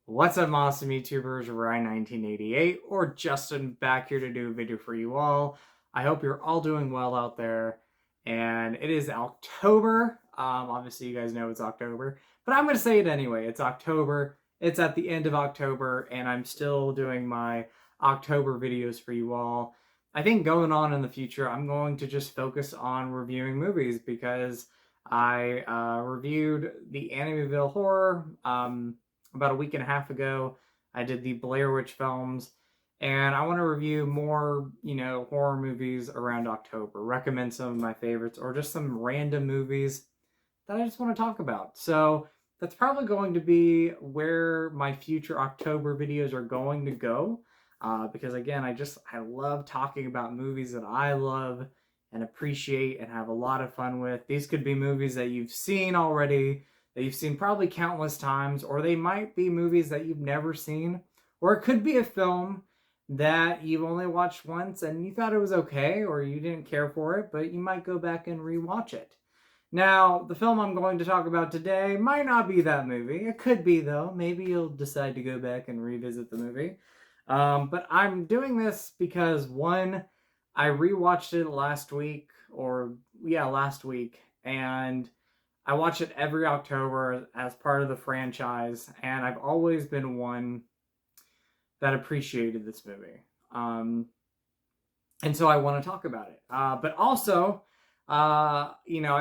What's up, awesome YouTubers? Ryan1988 or Justin back here to do a video for you all. I hope you're all doing well out there. And it is October. Obviously, you guys know it's October, but I'm going to say it anyway. It's October. It's at the end of October, and I'm still doing my October videos for you all. I think going on in the future, I'm going to just focus on reviewing movies because I reviewed the Amityville Horror. About a week and a half ago. I did the Blair Witch films, and I want to review more, horror movies around October. Recommend some of my favorites, or just some random movies that I just want to talk about. So that's probably going to be where my future October videos are going to go. Because again, I love talking about movies that I love and appreciate and have a lot of fun with. These could be movies that you've seen already, that you've seen probably countless times, or they might be movies that you've never seen, or it could be a film that you've only watched once and you thought it was okay, or you didn't care for it, but you might go back and rewatch it. Now, the film I'm going to talk about today might not be that movie. It could be, though. Maybe you'll decide to go back and revisit the movie. But I'm doing this because, one, I rewatched it last week, last week, and I watch it every October as part of the franchise, and I've always been one that appreciated this movie. And so I want to talk about it. But also, I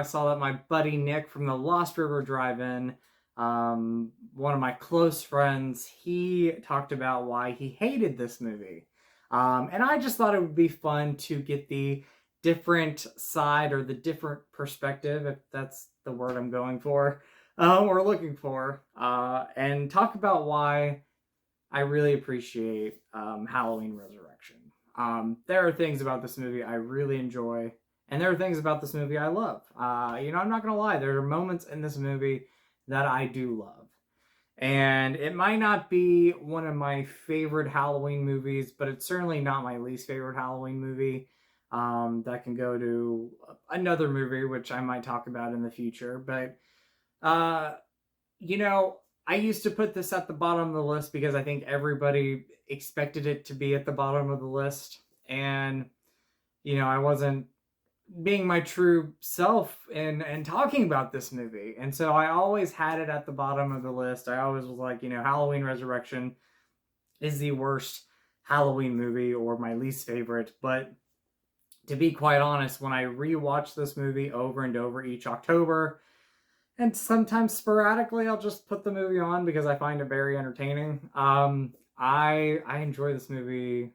saw that my buddy Nick from the Lost River Drive-In, one of my close friends, he talked about why he hated this movie. And I just thought it would be fun to get the different side, or the different perspective, if that's the word I'm going for, or looking for, and talk about why I really appreciate Halloween Resurrection. There are things about this movie I really enjoy, and there are things about this movie I love. I'm not gonna lie, there are moments in this movie that I do love. And it might not be one of my favorite Halloween movies, but it's certainly not my least favorite Halloween movie. That can go to another movie, which I might talk about in the future. But, uh, you know, I used to put this at the bottom of the list because I think everybody expected it to be at the bottom of the list. And, I wasn't being my true self and talking about this movie. And so I always had it at the bottom of the list. I always was like, Halloween Resurrection is the worst Halloween movie, or my least favorite. But to be quite honest, when I rewatch this movie over and over each October, and sometimes sporadically I'll just put the movie on because I find it very entertaining. I enjoy this movie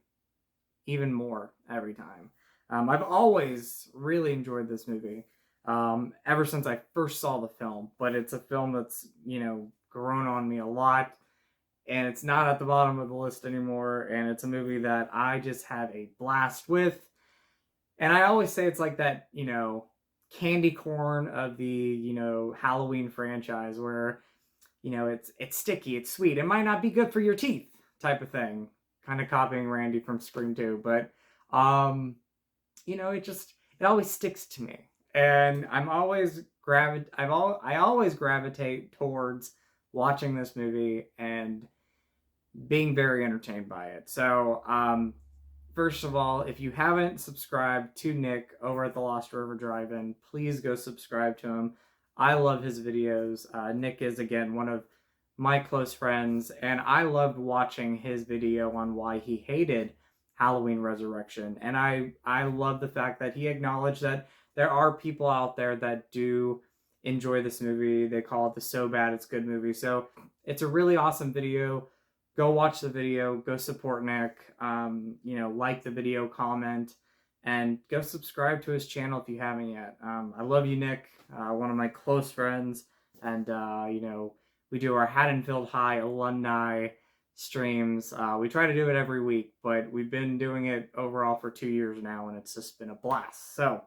even more every time. I've always really enjoyed this movie, ever since I first saw the film. But it's a film that's, grown on me a lot, and it's not at the bottom of the list anymore. And it's a movie that I just had a blast with. And I always say it's like that, candy corn of the, Halloween franchise, where, it's sticky, it's sweet. It might not be good for your teeth, type of thing. Kind of copying Randy from Scream 2, but it always sticks to me. And I always gravitate towards watching this movie and being very entertained by it. So, first of all, if you haven't subscribed to Nick over at the Lost River Drive-In, please go subscribe to him. I love his videos. Nick is, again, one of my close friends, and I loved watching his video on why he hated Halloween Resurrection. And I love the fact that he acknowledged that there are people out there that do enjoy this movie. They call it the So Bad It's Good movie. So it's a really awesome video. Go watch the video. Go support Nick. Like the video, comment, and go subscribe to his channel if you haven't yet. I love you, Nick. One of my close friends. And, we do our Haddonfield High alumni streams. We try to do it every week, but we've been doing it overall for 2 years now, and it's just been a blast. So,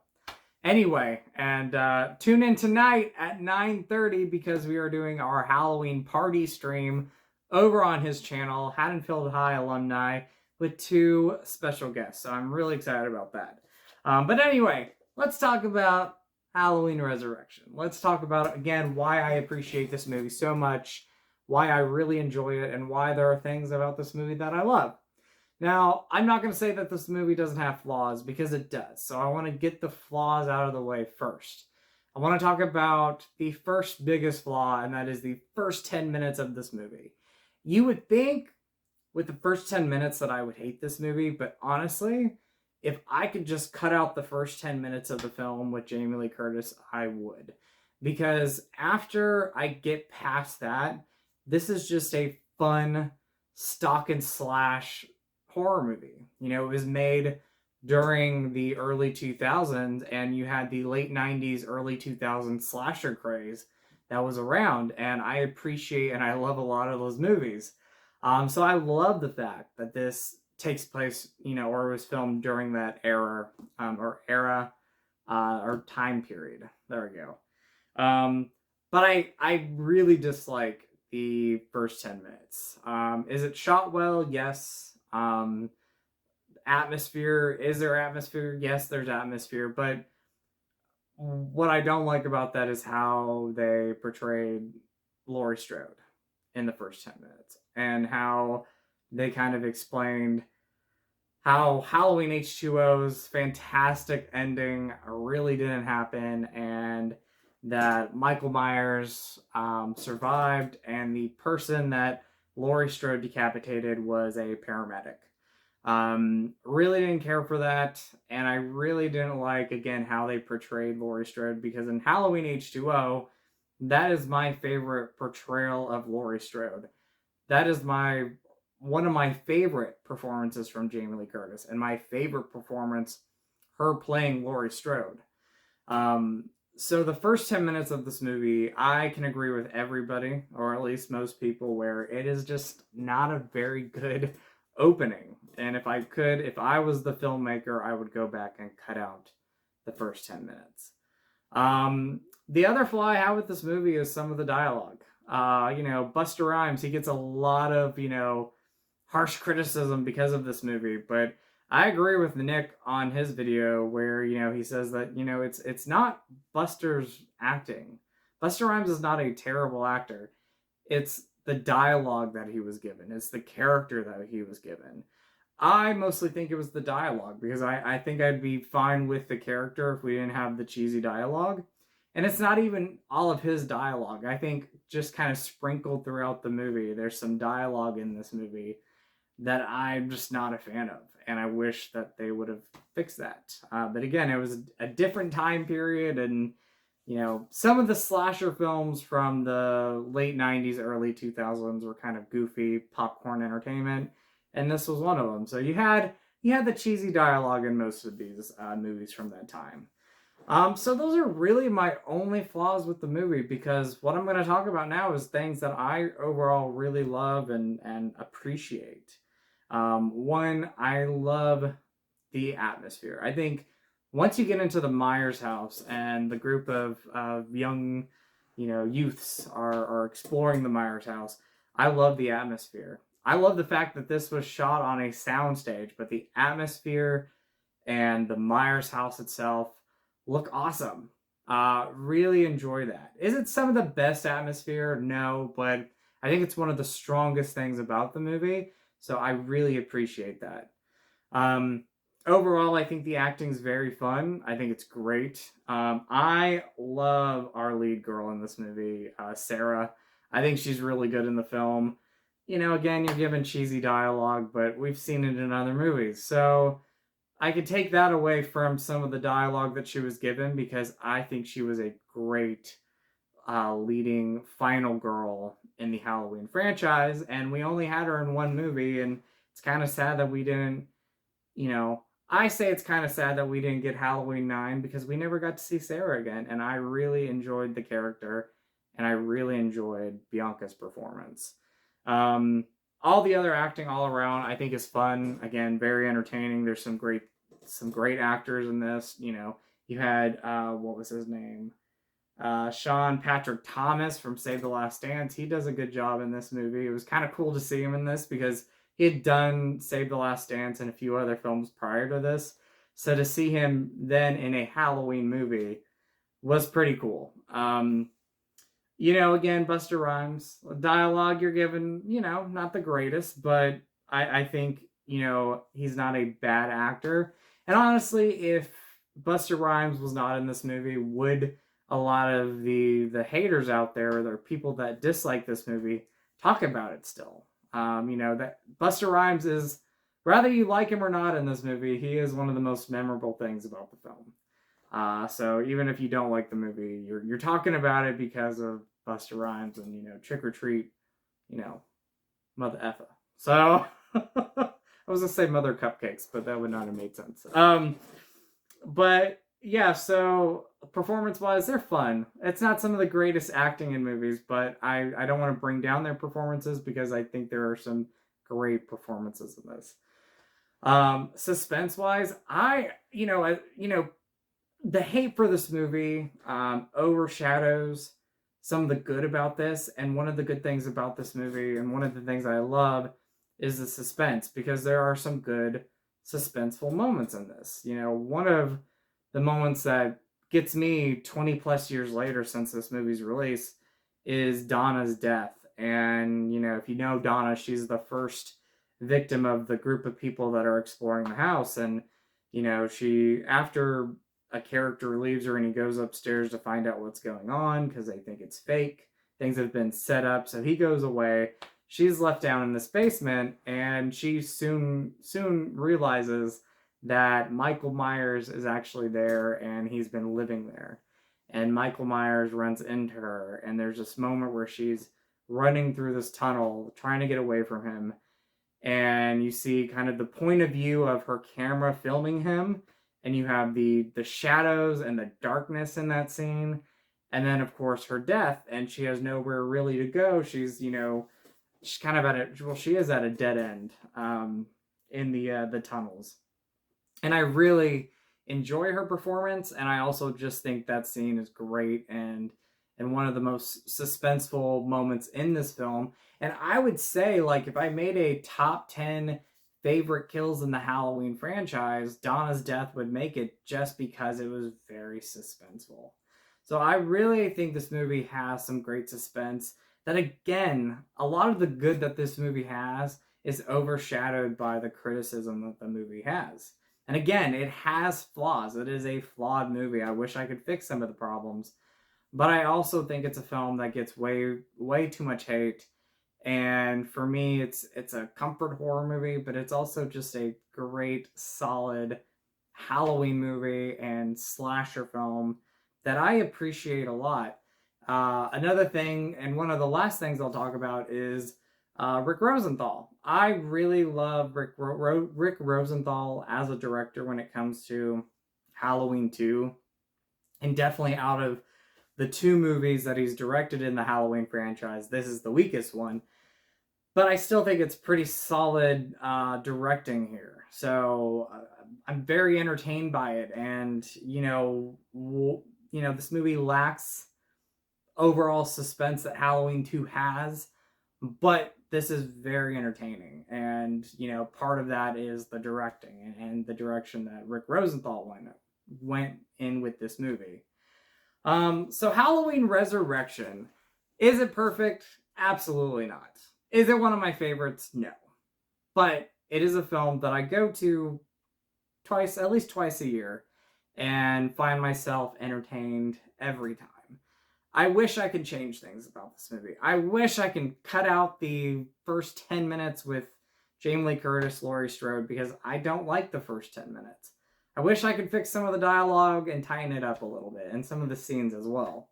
anyway, and tune in tonight at 9:30 because we are doing our Halloween party stream over on his channel, Haddonfield High alumni, with 2 special guests. So I'm really excited about that. But anyway, let's talk about Halloween Resurrection. Let's talk about, again, why I appreciate this movie so much, why I really enjoy it, and why there are things about this movie that I love. Now, I'm not going to say that this movie doesn't have flaws, because it does. So I want to get the flaws out of the way first. I want to talk about the first biggest flaw, and that is the first 10 minutes of this movie. You would think with the first 10 minutes that I would hate this movie, but honestly, if I could just cut out the first 10 minutes of the film with Jamie Lee Curtis, I would. Because after I get past that, this is just a fun stock and slash horror movie. You know, it was made during the early 2000s, and you had the late 90s, early 2000s slasher craze that was around, and I appreciate and I love a lot of those movies. So I love the fact that this takes place, you know, or was filmed during that era, or time period. There we go. But I really dislike the first 10 minutes. Is it shot well? Yes. Atmosphere, is there atmosphere? Yes, there's atmosphere, but what I don't like about that is how they portrayed Laurie Strode in the first 10 minutes, and how they kind of explained how Halloween H2O's fantastic ending really didn't happen, and that Michael Myers survived, and the person that Laurie Strode decapitated was a paramedic. Really didn't care for that, and I really didn't like, again, how they portrayed Laurie Strode, because in Halloween H2O, that is my favorite portrayal of Laurie Strode. That is one of my favorite performances from Jamie Lee Curtis, and my favorite performance, her playing Laurie Strode. So the first 10 minutes of this movie, I can agree with everybody, or at least most people, where it is just not a very good opening. And if I was the filmmaker, I would go back and cut out the first 10 minutes. The other flaw I have with this movie is some of the dialogue. You know, Busta Rhymes, he gets a lot of, you know, harsh criticism because of this movie, but I agree with Nick on his video where, you know, he says that, you know, it's not Buster's acting. Busta Rhymes is not a terrible actor. It's the dialogue that he was given. It's the character that he was given. I mostly think it was the dialogue, because I think I'd be fine with the character if we didn't have the cheesy dialogue. And it's not even all of his dialogue. I think just kind of sprinkled throughout the movie, there's some dialogue in this movie that I'm just not a fan of. And I wish that they would have fixed that. But again, it was a different time period, and you know, some of the slasher films from the late 90s, early 2000s were kind of goofy popcorn entertainment, and this was one of them. So you had the cheesy dialogue in most of these movies from that time. So those are really my only flaws with the movie, because what I'm going to talk about now is things that I overall really love and appreciate. One, I love the atmosphere. I think once you get into the Myers house and the group of young, you know, youths are exploring the Myers house, I love the atmosphere. I love the fact that this was shot on a soundstage, but the atmosphere and the Myers house itself look awesome. Really enjoy that. Is it some of the best atmosphere? No, but I think it's one of the strongest things about the movie, so I really appreciate that. Overall, I think the acting is very fun. I think it's great. I love our lead girl in this movie, Sarah. I think she's really good in the film. You know, again, you're given cheesy dialogue, but we've seen it in other movies. So I could take that away from some of the dialogue that she was given, because I think she was a great leading final girl in the Halloween franchise. And we only had her in one movie, and it's kind of sad that we didn't, you know, I say it's kind of sad that we didn't get Halloween 9, because we never got to see Sarah again, and I really enjoyed the character, and I really enjoyed Bianca's performance. All the other acting all around, I think, is fun. Again, very entertaining. There's some great actors in this. You know, you had what was his name? Sean Patrick Thomas from Save the Last Dance. He does a good job in this movie. It was kind of cool to see him in this, because he had done Save the Last Dance and a few other films prior to this. So to see him then in a Halloween movie was pretty cool. Again, Buster Rhymes. Dialogue you're given, not the greatest, but I think, he's not a bad actor. And honestly, if Buster Rhymes was not in this movie, would a lot of the haters out there, or the people that dislike this movie, talk about it still? That Buster Rhymes is, whether you like him or not in this movie, he is one of the most memorable things about the film. So even if you don't like the movie, you're talking about it because of Buster Rhymes and Trick or Treat, Mother Effa. So I was gonna say Mother Cupcakes, but that would not have made sense. But yeah, so performance wise, they're fun. It's not some of the greatest acting in movies, but I don't want to bring down their performances because I think there are some great performances in this. Suspense wise, the hate for this movie overshadows some of the good about this. And one of the good things about this movie, and one of the things I love, is the suspense, because there are some good suspenseful moments in this. One of the moments that gets me 20 plus years later since this movie's release is Donna's death. And, if you know Donna, she's the first victim of the group of people that are exploring the house. And, she, after a character leaves her and he goes upstairs to find out what's going on because they think it's fake. Things have been set up, so he goes away. She's left down in this basement, and she soon realizes that Michael Myers is actually there, and he's been living there. And Michael Myers runs into her, and there's this moment where she's running through this tunnel, trying to get away from him, and you see kind of the point of view of her camera filming him, and you have the shadows and the darkness in that scene, and then of course her death, and she has nowhere really to go. She's she's kind of she is at a dead end in the tunnels, and I really enjoy her performance, and I also just think that scene is great and one of the most suspenseful moments in this film. And I would say, like, if I made a top 10 favorite kills in the Halloween franchise, Donna's death would make it, just because it was very suspenseful. So I really think this movie has some great suspense that, again, a lot of the good that this movie has is overshadowed by the criticism that the movie has. And again, it has flaws. It is a flawed movie. I wish I could fix some of the problems. But I also think it's a film that gets way too much hate. And for me, it's a comfort horror movie, but it's also just a great, solid Halloween movie and slasher film that I appreciate a lot. Another thing, and one of the last things I'll talk about, is Rick Rosenthal. I really love Rick Rosenthal as a director when it comes to Halloween 2. And definitely out of the two movies that he's directed in the Halloween franchise, this is the weakest one. But I still think it's pretty solid directing here. So I'm very entertained by it. And, this movie lacks overall suspense that Halloween 2 has. But this is very entertaining. And, part of that is the directing and the direction that Rick Rosenthal went in with this movie. So Halloween Resurrection, is it perfect? Absolutely not. Is it one of my favorites? No. But it is a film that I go to at least twice a year, and find myself entertained every time. I wish I could change things about this movie. I wish I could cut out the first 10 minutes with Jamie Lee Curtis, Laurie Strode, because I don't like the first 10 minutes. I wish I could fix some of the dialogue and tighten it up a little bit, and some of the scenes as well.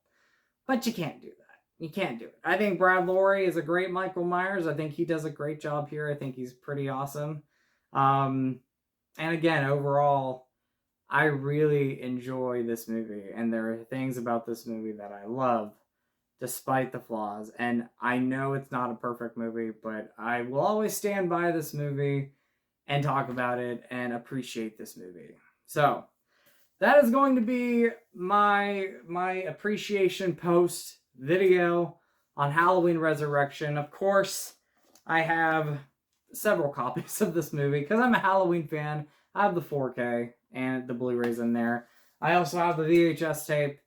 But you can't do that. You can't do it. I think Brad Loree is a great Michael Myers. I think he does a great job here. I think he's pretty awesome. And again, overall, I really enjoy this movie, and there are things about this movie that I love, despite the flaws. And I know it's not a perfect movie, but I will always stand by this movie and talk about it and appreciate this movie. So that is going to be my appreciation post video on Halloween Resurrection. Of course, I have several copies of this movie because I'm a Halloween fan. I have the 4K and the Blu-rays in there. I also have the VHS tape,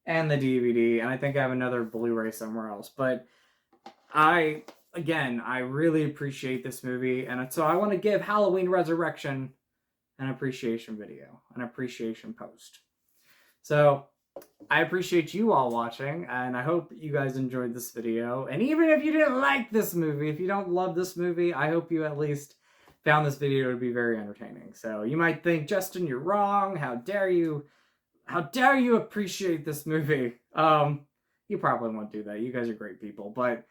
and the DVD, and I think I have another Blu-ray somewhere else. But again, I really appreciate this movie, and so I want to give Halloween Resurrection an appreciation video, an appreciation post. So I appreciate you all watching, and I hope you guys enjoyed this video. And even if you didn't like this movie, if you don't love this movie, I hope you at least found this video to be very entertaining. So you might think, Justin, you're wrong. How dare you? How dare you appreciate this movie? You probably won't do that. You guys are great people, but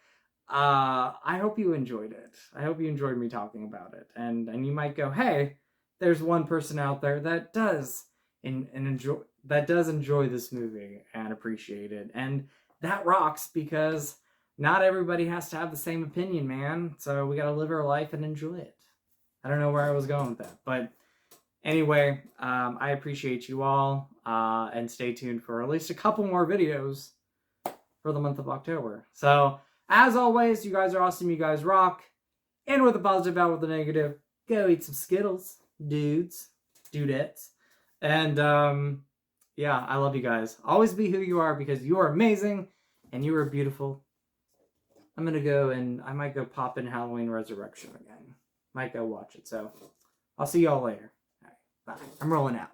I hope you enjoyed it. I hope you enjoyed me talking about it. And you might go, hey, there's one person out there that does enjoy this movie and appreciate it. And that rocks, because not everybody has to have the same opinion, man. So we gotta live our life and enjoy it. I don't know where I was going with that, but anyway, I appreciate you all, and stay tuned for at least a couple more videos for the month of October. So, as always, you guys are awesome, you guys rock. And with a positive, out with a negative, go eat some Skittles, dudes, dudettes. And, yeah, I love you guys. Always be who you are, because you are amazing, and you are beautiful. I'm gonna go, and I might go pop in Halloween Resurrection again. Might go watch it, so I'll see y'all later. All right, bye. I'm rolling out.